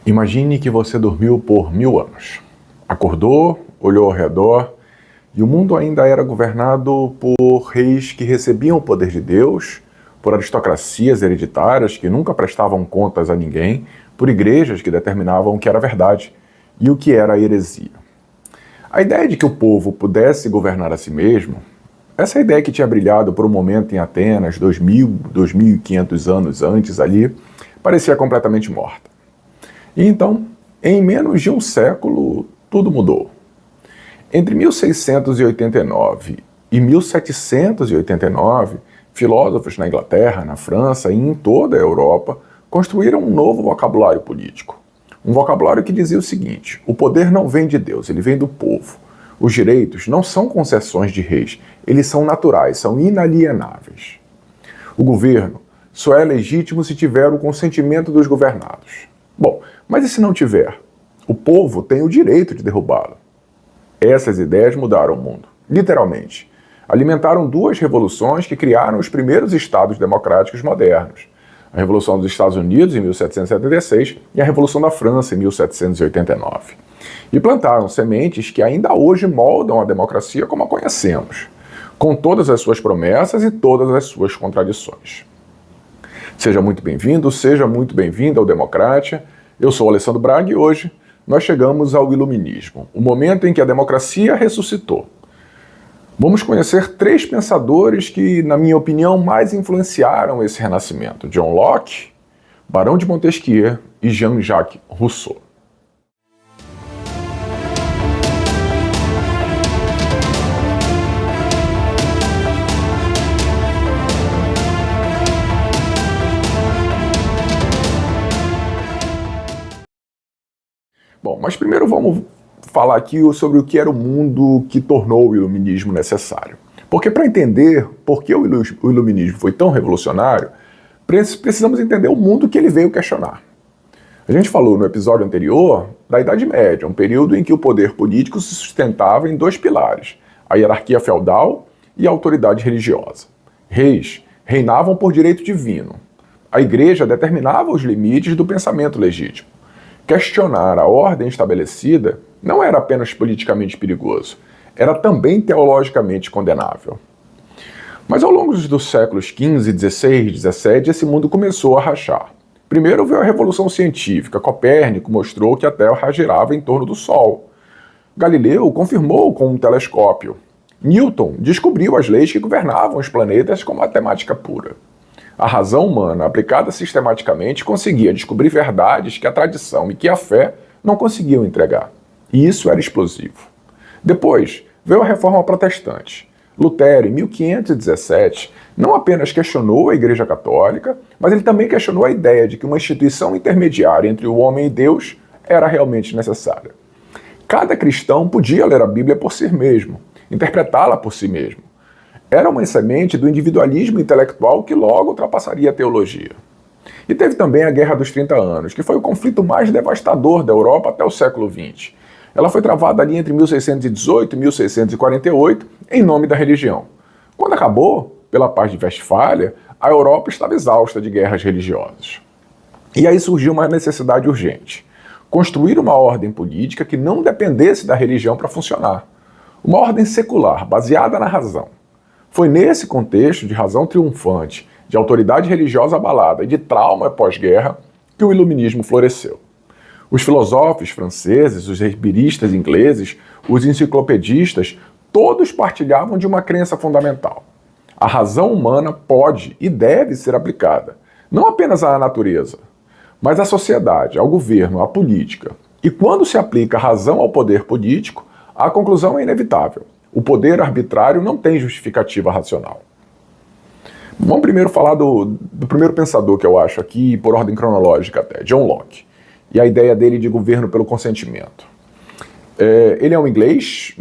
Imagine que você dormiu por 1000 anos. Acordou, olhou ao redor e o mundo ainda era governado por reis que recebiam o poder de Deus, por aristocracias hereditárias que nunca prestavam contas a ninguém, por igrejas que determinavam o que era verdade e o que era heresia. A ideia de que o povo pudesse governar a si mesmo, essa ideia que tinha brilhado por um momento em Atenas, 2500 anos antes ali, parecia completamente morta. E então, em menos de um século, tudo mudou. Entre 1689 e 1789, filósofos na Inglaterra, na França e em toda a Europa construíram um novo vocabulário político. Um vocabulário que dizia o seguinte: o poder não vem de Deus, ele vem do povo. Os direitos não são concessões de reis, eles são naturais, são inalienáveis. O governo só é legítimo se tiver o consentimento dos governados. Bom, mas e se não tiver? O povo tem o direito de derrubá-lo. Essas ideias mudaram o mundo, literalmente. Alimentaram duas revoluções que criaram os primeiros estados democráticos modernos. A Revolução dos Estados Unidos, em 1776, e a Revolução da França, em 1789. E plantaram sementes que ainda hoje moldam a democracia como a conhecemos, com todas as suas promessas e todas as suas contradições. Seja muito bem-vindo, seja muito bem-vinda ao Democracia. Eu sou Alessandro Braga e hoje nós chegamos ao Iluminismo, o momento em que a democracia ressuscitou. Vamos conhecer três pensadores que, na minha opinião, mais influenciaram esse renascimento: John Locke, Barão de Montesquieu e Jean-Jacques Rousseau. Bom, mas primeiro vamos falar aqui sobre o que era o mundo que tornou o iluminismo necessário. Porque para entender por que o iluminismo foi tão revolucionário, precisamos entender o mundo que ele veio questionar. A gente falou no episódio anterior da Idade Média, um período em que o poder político se sustentava em dois pilares: a hierarquia feudal e a autoridade religiosa. Reis reinavam por direito divino. A igreja determinava os limites do pensamento legítimo. Questionar a ordem estabelecida não era apenas politicamente perigoso, era também teologicamente condenável. Mas ao longo dos séculos XV, XVI, XVII, esse mundo começou a rachar. Primeiro veio a Revolução Científica. Copérnico mostrou que a Terra girava em torno do Sol. Galileu confirmou com um telescópio. Newton descobriu as leis que governavam os planetas com matemática pura. A razão humana, aplicada sistematicamente, conseguia descobrir verdades que a tradição e que a fé não conseguiam entregar. E isso era explosivo. Depois, veio a Reforma Protestante. Lutero, em 1517, não apenas questionou a Igreja Católica, mas ele também questionou a ideia de que uma instituição intermediária entre o homem e Deus era realmente necessária. Cada cristão podia ler a Bíblia por si mesmo, interpretá-la por si mesmo. Era uma semente do individualismo intelectual que logo ultrapassaria a teologia. E teve também a Guerra dos 30 Anos, que foi o conflito mais devastador da Europa até o século XX. Ela foi travada ali entre 1618 e 1648 em nome da religião. Quando acabou, pela Paz de Westfália, a Europa estava exausta de guerras religiosas. E aí surgiu uma necessidade urgente: construir uma ordem política que não dependesse da religião para funcionar. Uma ordem secular, baseada na razão. Foi nesse contexto de razão triunfante, de autoridade religiosa abalada e de trauma pós-guerra que o iluminismo floresceu. Os filósofos franceses, os empiristas ingleses, os enciclopedistas, todos partilhavam de uma crença fundamental: a razão humana pode e deve ser aplicada, não apenas à natureza, mas à sociedade, ao governo, à política. E quando se aplica a razão ao poder político, a conclusão é inevitável: o poder arbitrário não tem justificativa racional. Vamos primeiro falar do primeiro pensador que eu acho aqui, por ordem cronológica até, John Locke, e a ideia dele de governo pelo consentimento. Ele é um inglês,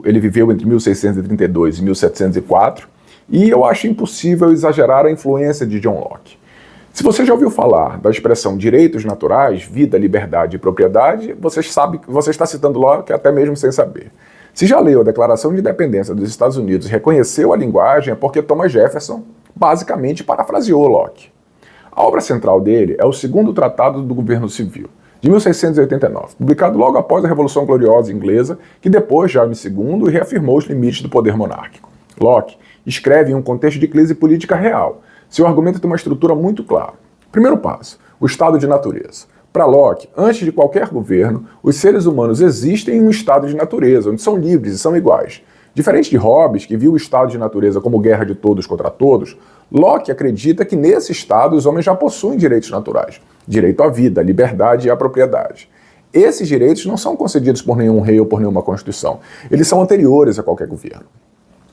ele viveu entre 1632 e 1704, e eu acho impossível exagerar a influência de John Locke. Se você já ouviu falar da expressão direitos naturais, vida, liberdade e propriedade, você sabe que você está citando Locke até mesmo sem saber. Se já leu a Declaração de Independência dos Estados Unidos e reconheceu a linguagem, é porque Thomas Jefferson basicamente parafraseou Locke. A obra central dele é o segundo Tratado do Governo Civil, de 1689, publicado logo após a Revolução Gloriosa Inglesa, que depois Jaime II reafirmou os limites do poder monárquico. Locke escreve em um contexto de crise política real. Seu argumento tem uma estrutura muito clara. Primeiro passo, o estado de natureza. Para Locke, antes de qualquer governo, os seres humanos existem em um estado de natureza, onde são livres e são iguais. Diferente de Hobbes, que viu o estado de natureza como guerra de todos contra todos, Locke acredita que nesse estado os homens já possuem direitos naturais. Direito à vida, à liberdade e à propriedade. Esses direitos não são concedidos por nenhum rei ou por nenhuma constituição. Eles são anteriores a qualquer governo.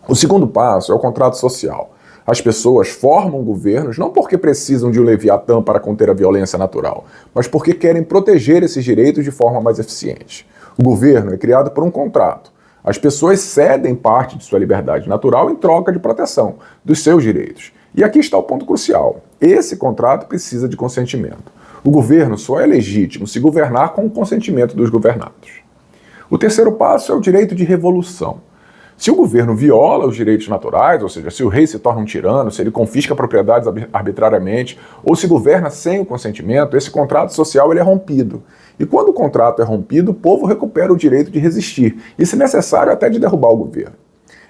O segundo passo é o contrato social. As pessoas formam governos não porque precisam de um Leviatã para conter a violência natural, mas porque querem proteger esses direitos de forma mais eficiente. O governo é criado por um contrato. As pessoas cedem parte de sua liberdade natural em troca de proteção dos seus direitos. E aqui está o ponto crucial. Esse contrato precisa de consentimento. O governo só é legítimo se governar com o consentimento dos governados. O terceiro passo é o direito de revolução. Se o governo viola os direitos naturais, ou seja, se o rei se torna um tirano, se ele confisca propriedades arbitrariamente, ou se governa sem o consentimento, esse contrato social ele é rompido. E quando o contrato é rompido, o povo recupera o direito de resistir, e se necessário até de derrubar o governo.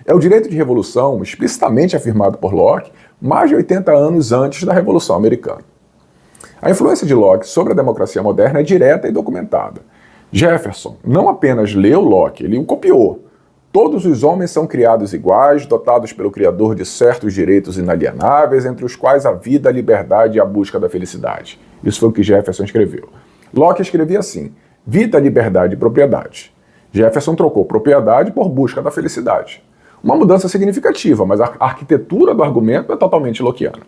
É o direito de revolução, explicitamente afirmado por Locke, mais de 80 anos antes da Revolução Americana. A influência de Locke sobre a democracia moderna é direta e documentada. Jefferson não apenas leu Locke, ele o copiou. Todos os homens são criados iguais, dotados pelo Criador de certos direitos inalienáveis, entre os quais a vida, a liberdade e a busca da felicidade. Isso foi o que Jefferson escreveu. Locke escrevia assim: vida, liberdade e propriedade. Jefferson trocou propriedade por busca da felicidade. Uma mudança significativa, mas a arquitetura do argumento é totalmente lockeana.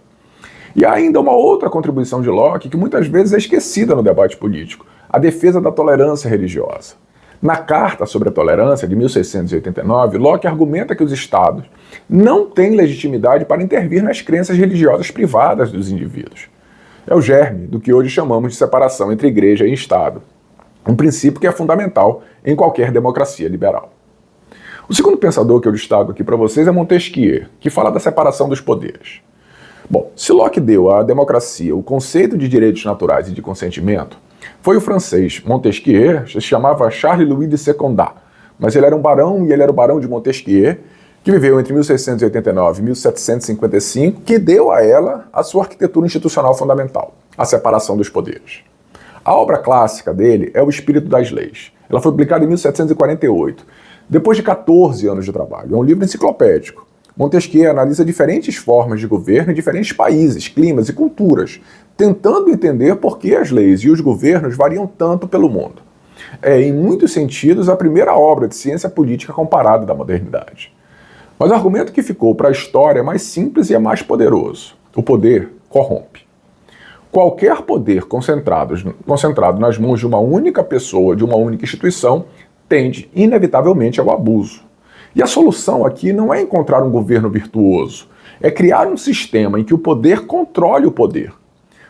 E há ainda uma outra contribuição de Locke que muitas vezes é esquecida no debate político: a defesa da tolerância religiosa. Na Carta sobre a Tolerância, de 1689, Locke argumenta que os Estados não têm legitimidade para intervir nas crenças religiosas privadas dos indivíduos. É o germe do que hoje chamamos de separação entre igreja e Estado, um princípio que é fundamental em qualquer democracia liberal. O segundo pensador que eu destaco aqui para vocês é Montesquieu, que fala da separação dos poderes. Bom, se Locke deu à democracia o conceito de direitos naturais e de consentimento, foi o francês Montesquieu, se chamava Charles-Louis de Secondat, mas ele era um barão e ele era o barão de Montesquieu, que viveu entre 1689 e 1755, que deu a ela a sua arquitetura institucional fundamental, a separação dos poderes. A obra clássica dele é O Espírito das Leis. Ela foi publicada em 1748, depois de 14 anos de trabalho. É um livro enciclopédico. Montesquieu analisa diferentes formas de governo em diferentes países, climas e culturas, tentando entender por que as leis e os governos variam tanto pelo mundo. É, em muitos sentidos, a primeira obra de ciência política comparada da modernidade. Mas o argumento que ficou para a história é mais simples e é mais poderoso. O poder corrompe. Qualquer poder concentrado nas mãos de uma única pessoa, de uma única instituição, tende inevitavelmente ao abuso. E a solução aqui não é encontrar um governo virtuoso, é criar um sistema em que o poder controle o poder.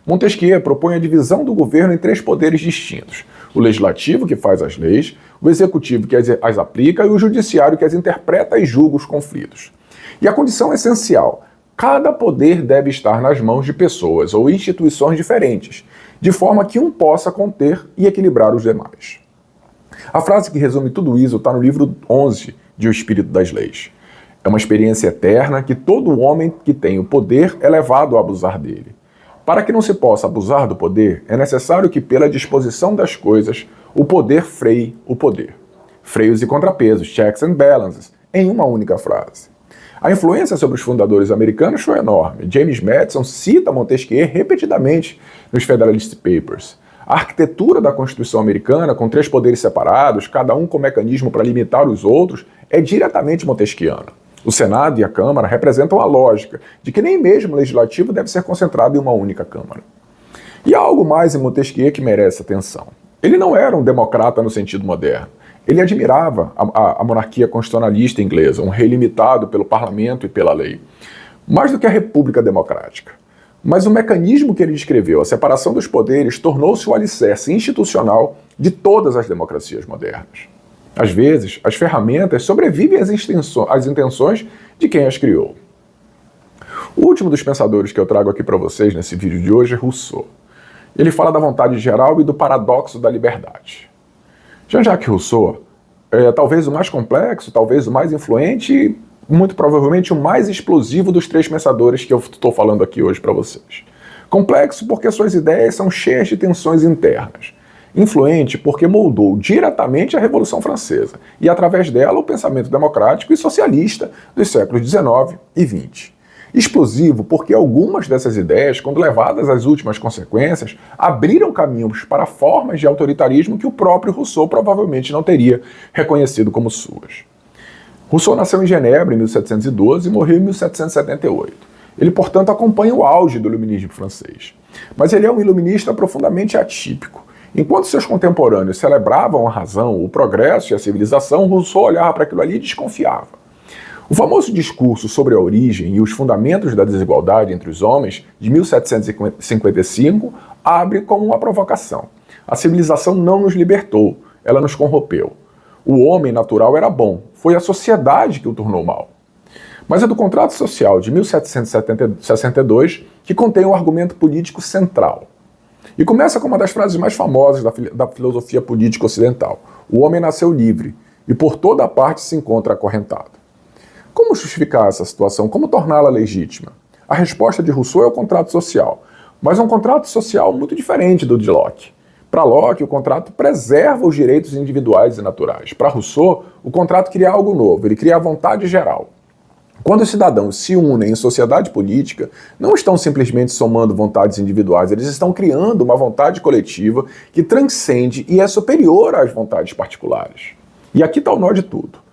Montesquieu propõe a divisão do governo em 3 poderes distintos: o legislativo, que faz as leis, o executivo, que as aplica, e o judiciário, que as interpreta e julga os conflitos. E a condição é essencial: cada poder deve estar nas mãos de pessoas ou instituições diferentes, de forma que um possa conter e equilibrar os demais. A frase que resume tudo isso está no livro 11 de O Espírito das Leis. É uma experiência eterna que todo homem que tem o poder é levado a abusar dele. Para que não se possa abusar do poder, é necessário que, pela disposição das coisas, o poder freie o poder. Freios e contrapesos, checks and balances, em uma única frase. A influência sobre os fundadores americanos foi enorme. James Madison cita Montesquieu repetidamente nos Federalist Papers. A arquitetura da Constituição americana, com 3 poderes separados, cada um com mecanismo para limitar os outros, é diretamente montesquiana. O Senado e a Câmara representam a lógica de que nem mesmo o Legislativo deve ser concentrado em uma única Câmara. E há algo mais em Montesquieu que merece atenção. Ele não era um democrata no sentido moderno. Ele admirava a monarquia constitucionalista inglesa, um rei limitado pelo parlamento e pela lei, mais do que a república democrática. Mas o mecanismo que ele descreveu, a separação dos poderes, tornou-se o alicerce institucional de todas as democracias modernas. Às vezes, as ferramentas sobrevivem às intenções de quem as criou. O último dos pensadores que eu trago aqui para vocês nesse vídeo de hoje é Rousseau. Ele fala da vontade geral e do paradoxo da liberdade. Jean-Jacques Rousseau é talvez o mais complexo, talvez o mais influente e, muito provavelmente, o mais explosivo dos três pensadores que eu estou falando aqui hoje para vocês. Complexo porque suas ideias são cheias de tensões internas. Influente porque moldou diretamente a Revolução Francesa e, através dela, o pensamento democrático e socialista dos séculos XIX e XX. Explosivo porque algumas dessas ideias, quando levadas às últimas consequências, abriram caminhos para formas de autoritarismo que o próprio Rousseau provavelmente não teria reconhecido como suas. Rousseau nasceu em Genebra em 1712 e morreu em 1778. Ele, portanto, acompanha o auge do iluminismo francês. Mas ele é um iluminista profundamente atípico. Enquanto seus contemporâneos celebravam a razão, o progresso e a civilização, Rousseau olhava para aquilo ali e desconfiava. O famoso discurso sobre a origem e os fundamentos da desigualdade entre os homens, de 1755, abre como uma provocação. A civilização não nos libertou, ela nos corrompeu. O homem natural era bom, foi a sociedade que o tornou mal. Mas é do contrato social de 1762 que contém um argumento político central. E começa com uma das frases mais famosas da filosofia política ocidental. O homem nasceu livre e por toda parte se encontra acorrentado. Como justificar essa situação? Como torná-la legítima? A resposta de Rousseau é o contrato social, mas é um contrato social muito diferente do de Locke. Para Locke, o contrato preserva os direitos individuais e naturais. Para Rousseau, o contrato cria algo novo, ele cria a vontade geral. Quando os cidadãos se unem em sociedade política, não estão simplesmente somando vontades individuais, eles estão criando uma vontade coletiva que transcende e é superior às vontades particulares. E aqui está o nó de tudo.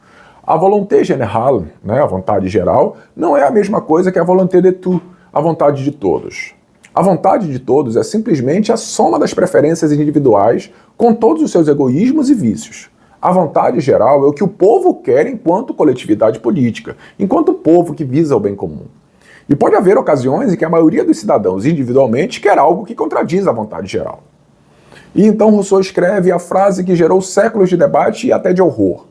A volonté générale, a vontade geral, não é a mesma coisa que a volonté de tous, a vontade de todos. A vontade de todos é simplesmente a soma das preferências individuais com todos os seus egoísmos e vícios. A vontade geral é o que o povo quer enquanto coletividade política, enquanto povo que visa o bem comum. E pode haver ocasiões em que a maioria dos cidadãos individualmente quer algo que contradiz a vontade geral. E então Rousseau escreve a frase que gerou séculos de debate e até de horror.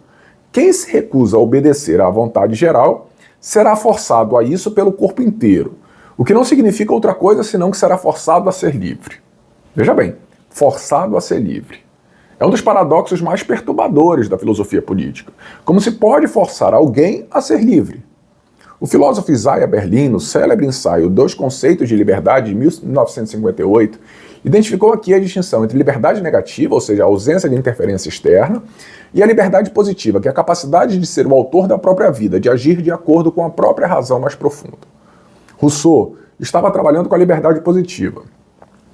Quem se recusa a obedecer à vontade geral será forçado a isso pelo corpo inteiro, o que não significa outra coisa senão que será forçado a ser livre. Veja bem, forçado a ser livre. É um dos paradoxos mais perturbadores da filosofia política. Como se pode forçar alguém a ser livre? O filósofo Isaiah Berlin, no célebre ensaio Dois Conceitos de Liberdade, de 1958, identificou aqui a distinção entre liberdade negativa, ou seja, a ausência de interferência externa, e a liberdade positiva, que é a capacidade de ser o autor da própria vida, de agir de acordo com a própria razão mais profunda. Rousseau estava trabalhando com a liberdade positiva.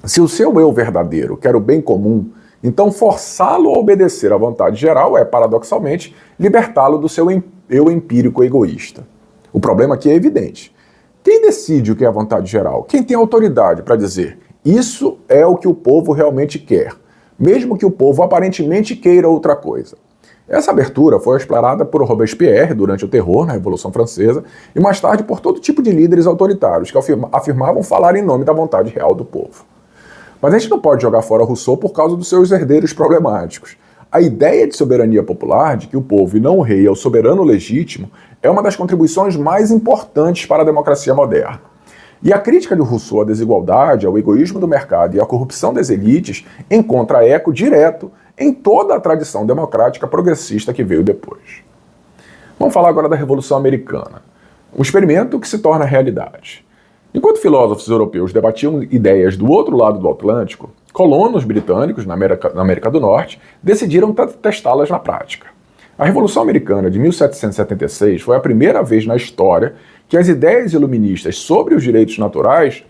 Se o seu eu verdadeiro quer o bem comum, então forçá-lo a obedecer à vontade geral é, paradoxalmente, libertá-lo do seu eu empírico egoísta. O problema aqui é evidente. Quem decide o que é a vontade geral? Quem tem autoridade para dizer isso é o que o povo realmente quer, mesmo que o povo aparentemente queira outra coisa? Essa abertura foi explorada por Robespierre durante o terror na Revolução Francesa e mais tarde por todo tipo de líderes autoritários que afirmavam falar em nome da vontade real do povo. Mas a gente não pode jogar fora Rousseau por causa dos seus herdeiros problemáticos. A ideia de soberania popular, de que o povo e não o rei é o soberano legítimo, é uma das contribuições mais importantes para a democracia moderna. E a crítica de Rousseau à desigualdade, ao egoísmo do mercado e à corrupção das elites encontra eco direto em toda a tradição democrática progressista que veio depois. Vamos falar agora da Revolução Americana, um experimento que se torna realidade. Enquanto filósofos europeus debatiam ideias do outro lado do Atlântico, colonos britânicos na América do Norte decidiram testá-las na prática. A Revolução Americana de 1776 foi a primeira vez na história que as ideias iluministas sobre os direitos naturais,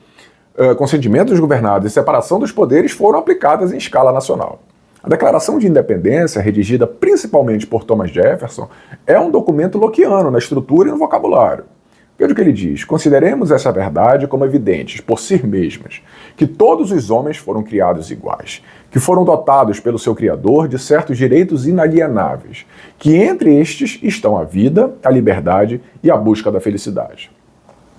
consentimentos governados e separação dos poderes foram aplicadas em escala nacional. A Declaração de Independência, redigida principalmente por Thomas Jefferson, é um documento lockeano na estrutura e no vocabulário. Veja o que ele diz: consideremos essa verdade como evidentes por si mesmas, que todos os homens foram criados iguais, que foram dotados pelo seu Criador de certos direitos inalienáveis, que entre estes estão a vida, a liberdade e a busca da felicidade.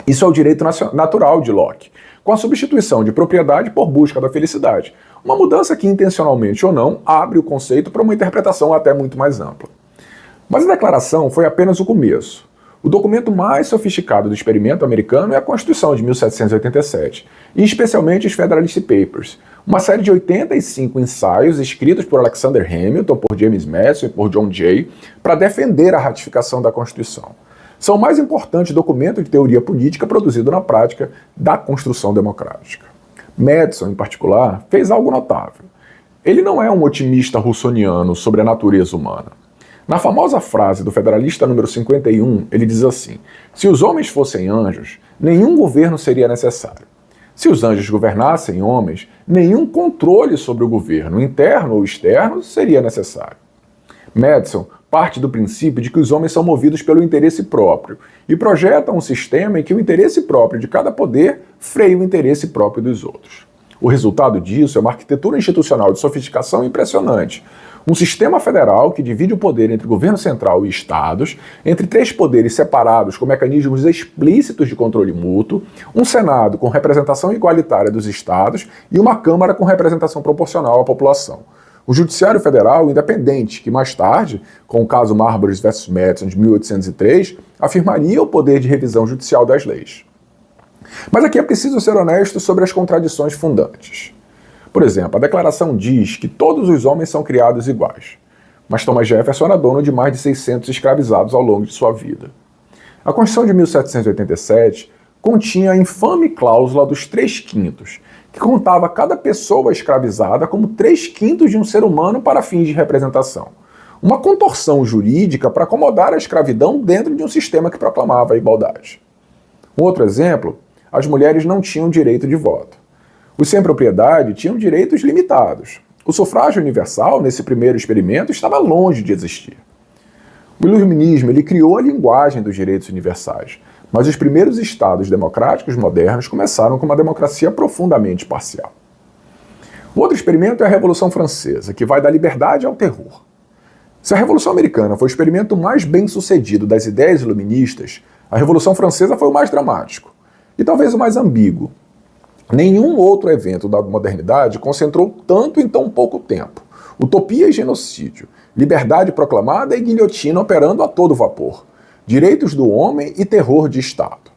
Isso é o direito natural de Locke, com a substituição de propriedade por busca da felicidade, uma mudança que, intencionalmente ou não, abre o conceito para uma interpretação até muito mais ampla. Mas a declaração foi apenas o começo. O documento mais sofisticado do experimento americano é a Constituição de 1787, e especialmente os Federalist Papers, uma série de 85 ensaios escritos por Alexander Hamilton, por James Madison e por John Jay, para defender a ratificação da Constituição. São o mais importante documento de teoria política produzido na prática da construção democrática. Madison, em particular, fez algo notável. Ele não é um otimista russoniano sobre a natureza humana. Na famosa frase do Federalista número 51, ele diz assim: se os homens fossem anjos, nenhum governo seria necessário. Se os anjos governassem homens, nenhum controle sobre o governo, interno ou externo, seria necessário. Madison parte do princípio de que os homens são movidos pelo interesse próprio e projetam um sistema em que o interesse próprio de cada poder freia o interesse próprio dos outros. O resultado disso é uma arquitetura institucional de sofisticação impressionante. Um sistema federal que divide o poder entre governo central e estados, entre três poderes separados com mecanismos explícitos de controle mútuo, um Senado com representação igualitária dos estados e uma Câmara com representação proporcional à população. O Judiciário Federal independente, que mais tarde, com o caso Marbury vs. Madison de 1803, afirmaria o poder de revisão judicial das leis. Mas aqui é preciso ser honesto sobre as contradições fundantes. Por exemplo, a declaração diz que todos os homens são criados iguais, mas Thomas Jefferson era dono de mais de 600 escravizados ao longo de sua vida. A Constituição de 1787 continha a infame cláusula dos 3/5, que contava cada pessoa escravizada como 3/5 de um ser humano para fins de representação. Uma contorção jurídica para acomodar a escravidão dentro de um sistema que proclamava a igualdade. Um outro exemplo, as mulheres não tinham direito de voto. Os sem propriedade tinham direitos limitados. O sufrágio universal, nesse primeiro experimento, estava longe de existir. O iluminismo ele criou a linguagem dos direitos universais, mas os primeiros estados democráticos modernos começaram com uma democracia profundamente parcial. O outro experimento é a Revolução Francesa, que vai da liberdade ao terror. Se a Revolução Americana foi o experimento mais bem-sucedido das ideias iluministas, a Revolução Francesa foi o mais dramático e talvez o mais ambíguo. Nenhum outro evento da modernidade concentrou tanto em tão pouco tempo. Utopia e genocídio, liberdade proclamada e guilhotina operando a todo vapor, direitos do homem e terror de Estado.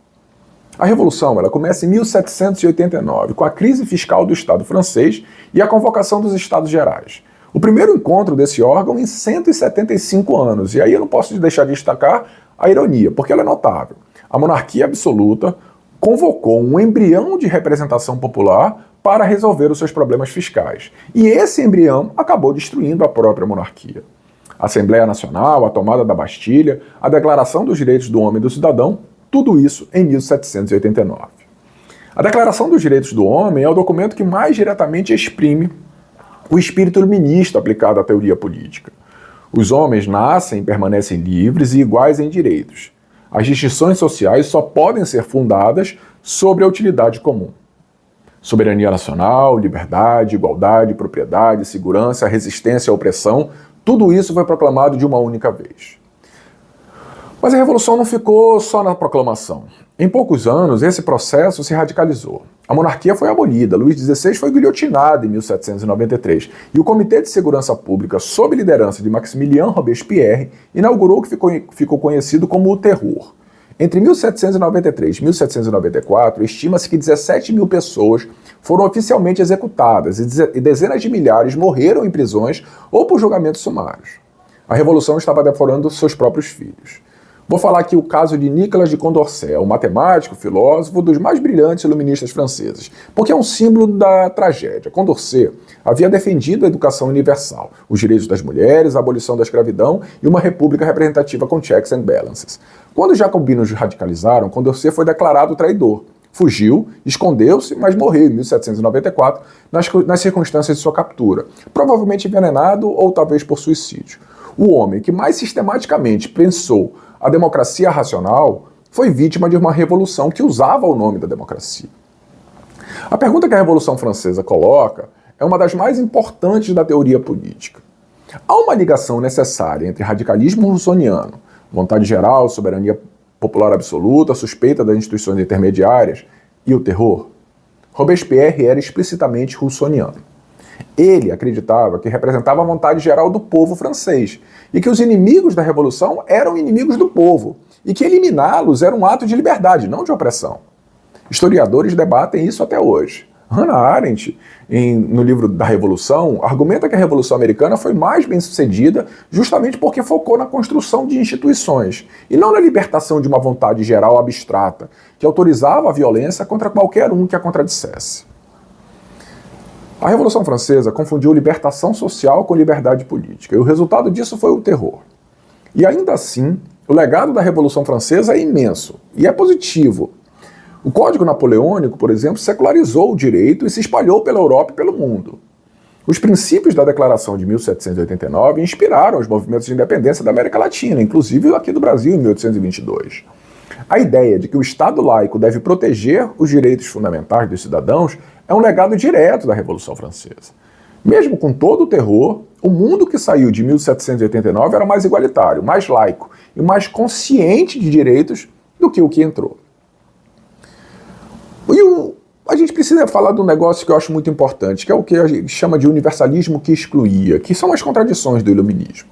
A Revolução ela começa em 1789, com a crise fiscal do Estado francês e a convocação dos Estados Gerais. O primeiro encontro desse órgão em 175 anos, e aí eu não posso deixar de destacar a ironia, porque ela é notável. A monarquia absoluta convocou um embrião de representação popular para resolver os seus problemas fiscais. E esse embrião acabou destruindo a própria monarquia. A Assembleia Nacional, a tomada da Bastilha, a Declaração dos Direitos do Homem e do Cidadão, tudo isso em 1789. A Declaração dos Direitos do Homem é o documento que mais diretamente exprime o espírito iluminista aplicado à teoria política. Os homens nascem e permanecem livres e iguais em direitos. As distinções sociais só podem ser fundadas sobre a utilidade comum. Soberania nacional, liberdade, igualdade, propriedade, segurança, resistência à opressão, tudo isso foi proclamado de uma única vez. Mas a Revolução não ficou só na proclamação. Em poucos anos, esse processo se radicalizou. A monarquia foi abolida, Luís XVI foi guilhotinado em 1793 e o Comitê de Segurança Pública, sob liderança de Maximilien Robespierre, inaugurou o que ficou conhecido como o terror. Entre 1793 e 1794, estima-se que 17 mil pessoas foram oficialmente executadas e dezenas de milhares morreram em prisões ou por julgamentos sumários. A Revolução estava devorando seus próprios filhos. Vou falar aqui o caso de Nicolas de Condorcet, um matemático, filósofo, dos mais brilhantes iluministas franceses, porque é um símbolo da tragédia. Condorcet havia defendido a educação universal, os direitos das mulheres, a abolição da escravidão e uma república representativa com checks and balances. Quando os jacobinos radicalizaram, Condorcet foi declarado traidor. Fugiu, escondeu-se, mas morreu em 1794 nas circunstâncias de sua captura, provavelmente envenenado ou talvez por suicídio. O homem que mais sistematicamente pensou a democracia racional foi vítima de uma revolução que usava o nome da democracia. A pergunta que a Revolução Francesa coloca é uma das mais importantes da teoria política. Há uma ligação necessária entre radicalismo russoniano, vontade geral, soberania popular absoluta, suspeita das instituições intermediárias e o terror? Robespierre era explicitamente russoniano. Ele acreditava que representava a vontade geral do povo francês e que os inimigos da Revolução eram inimigos do povo e que eliminá-los era um ato de liberdade, não de opressão. Historiadores debatem isso até hoje. Hannah Arendt, no livro da Revolução, argumenta que a Revolução Americana foi mais bem sucedida justamente porque focou na construção de instituições e não na libertação de uma vontade geral abstrata que autorizava a violência contra qualquer um que a contradissesse. A Revolução Francesa confundiu libertação social com liberdade política, e o resultado disso foi o terror. E ainda assim, o legado da Revolução Francesa é imenso, e é positivo. O Código Napoleônico, por exemplo, secularizou o direito e se espalhou pela Europa e pelo mundo. Os princípios da Declaração de 1789 inspiraram os movimentos de independência da América Latina, inclusive aqui do Brasil em 1822. A ideia de que o Estado laico deve proteger os direitos fundamentais dos cidadãos é um legado direto da Revolução Francesa. Mesmo com todo o terror, o mundo que saiu de 1789 era mais igualitário, mais laico e mais consciente de direitos do que o que entrou. E a gente precisa falar de um negócio que eu acho muito importante, que é o que a gente chama de universalismo que excluía, que são as contradições do iluminismo.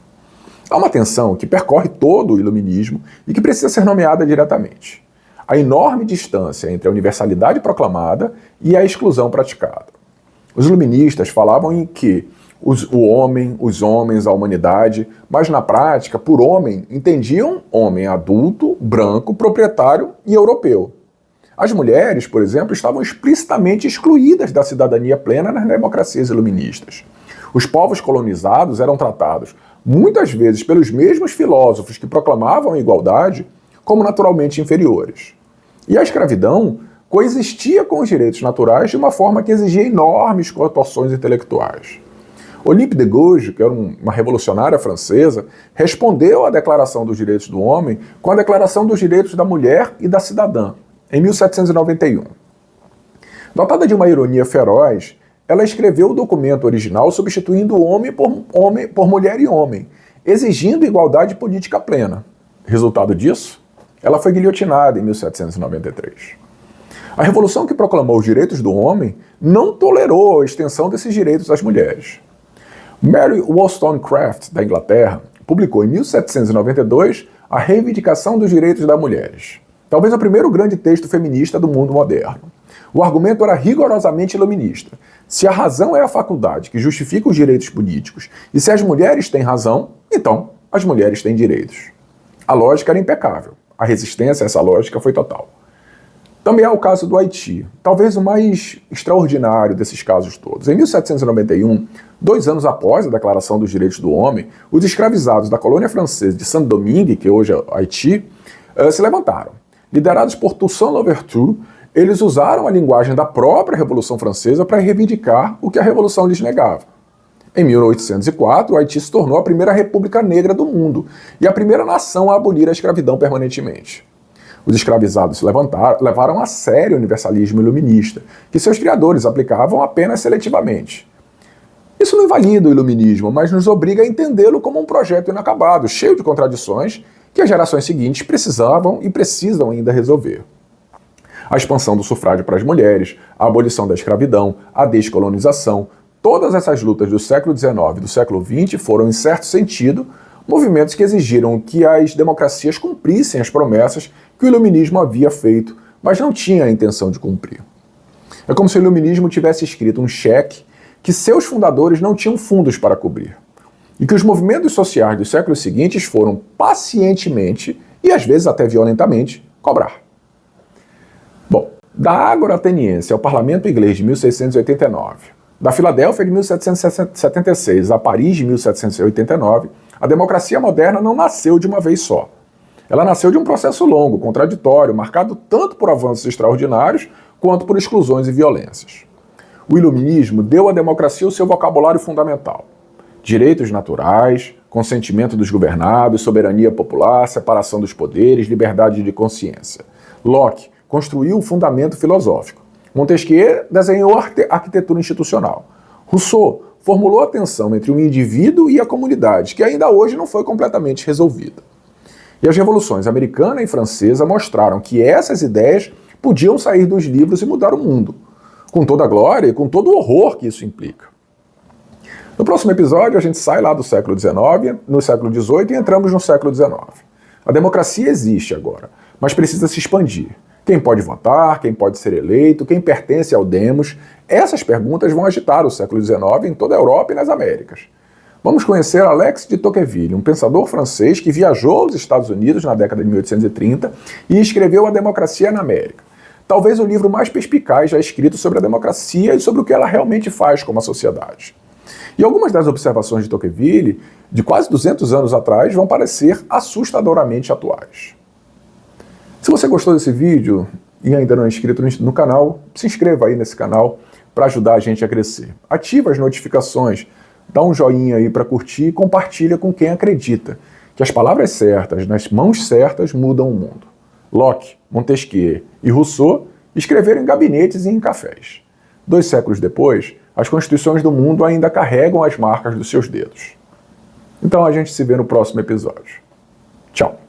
Há uma tensão que percorre todo o iluminismo e que precisa ser nomeada diretamente. A enorme distância entre a universalidade proclamada e a exclusão praticada. Os iluministas falavam em que o homem, os homens, a humanidade, mas na prática, por homem, entendiam homem adulto, branco, proprietário e europeu. As mulheres, por exemplo, estavam explicitamente excluídas da cidadania plena nas democracias iluministas. Os povos colonizados eram tratados, muitas vezes pelos mesmos filósofos que proclamavam a igualdade, como naturalmente inferiores. E a escravidão coexistia com os direitos naturais de uma forma que exigia enormes contorções intelectuais. Olympe de Gouges, que era uma revolucionária francesa, respondeu à Declaração dos Direitos do Homem com a Declaração dos Direitos da Mulher e da Cidadã, em 1791. Dotada de uma ironia feroz, ela escreveu o documento original substituindo homem por mulher e homem, exigindo igualdade política plena. Resultado disso? Ela foi guilhotinada em 1793. A revolução que proclamou os direitos do homem não tolerou a extensão desses direitos às mulheres. Mary Wollstonecraft, da Inglaterra, publicou em 1792 a Reivindicação dos Direitos das Mulheres, talvez o primeiro grande texto feminista do mundo moderno. O argumento era rigorosamente iluminista. Se a razão é a faculdade que justifica os direitos políticos e se as mulheres têm razão, então as mulheres têm direitos. A lógica era impecável. A resistência a essa lógica foi total. Também há o caso do Haiti, talvez o mais extraordinário desses casos todos. Em 1791, 2 anos após a Declaração dos Direitos do Homem, os escravizados da colônia francesa de Saint-Domingue, que hoje é Haiti, se levantaram. Liderados por Toussaint Louverture, eles usaram a linguagem da própria Revolução Francesa para reivindicar o que a Revolução lhes negava. Em 1804, o Haiti se tornou a primeira república negra do mundo e a primeira nação a abolir a escravidão permanentemente. Os escravizados se levaram a sério o universalismo iluminista, que seus criadores aplicavam apenas seletivamente. Isso não invalida o iluminismo, mas nos obriga a entendê-lo como um projeto inacabado, cheio de contradições, que as gerações seguintes precisavam e precisam ainda resolver. A expansão do sufrágio para as mulheres, a abolição da escravidão, a descolonização, todas essas lutas do século XIX e do século XX foram, em certo sentido, movimentos que exigiram que as democracias cumprissem as promessas que o iluminismo havia feito, mas não tinha a intenção de cumprir. É como se o iluminismo tivesse escrito um cheque que seus fundadores não tinham fundos para cobrir, e que os movimentos sociais dos séculos seguintes foram pacientemente, e às vezes até violentamente, cobrar. Bom, da Ágora Ateniense ao Parlamento Inglês de 1689, da Filadélfia de 1776 a Paris de 1789, a democracia moderna não nasceu de uma vez só. Ela nasceu de um processo longo, contraditório, marcado tanto por avanços extraordinários quanto por exclusões e violências. O iluminismo deu à democracia o seu vocabulário fundamental: direitos naturais, consentimento dos governados, soberania popular, separação dos poderes, liberdade de consciência. Locke construiu o fundamento filosófico. Montesquieu desenhou a arquitetura institucional. Rousseau formulou a tensão entre o indivíduo e a comunidade, que ainda hoje não foi completamente resolvida. E as revoluções americana e francesa mostraram que essas ideias podiam sair dos livros e mudar o mundo, com toda a glória e com todo o horror que isso implica. No próximo episódio, a gente sai lá do século XIX, no século XVIII e entramos no século XIX. A democracia existe agora, mas precisa se expandir. Quem pode votar, quem pode ser eleito, quem pertence ao demos, essas perguntas vão agitar o século XIX em toda a Europa e nas Américas. Vamos conhecer Alex de Tocqueville, um pensador francês que viajou aos Estados Unidos na década de 1830 e escreveu A Democracia na América. Talvez o livro mais perspicaz já escrito sobre a democracia e sobre o que ela realmente faz como a sociedade. E algumas das observações de Tocqueville, de quase 200 anos atrás, vão parecer assustadoramente atuais. Se você gostou desse vídeo e ainda não é inscrito no canal, se inscreva aí nesse canal para ajudar a gente a crescer. Ativa as notificações, dá um joinha aí para curtir e compartilha com quem acredita que as palavras certas, nas mãos certas, mudam o mundo. Locke, Montesquieu e Rousseau escreveram em gabinetes e em cafés. 2 séculos depois, as constituições do mundo ainda carregam as marcas dos seus dedos. Então a gente se vê no próximo episódio. Tchau!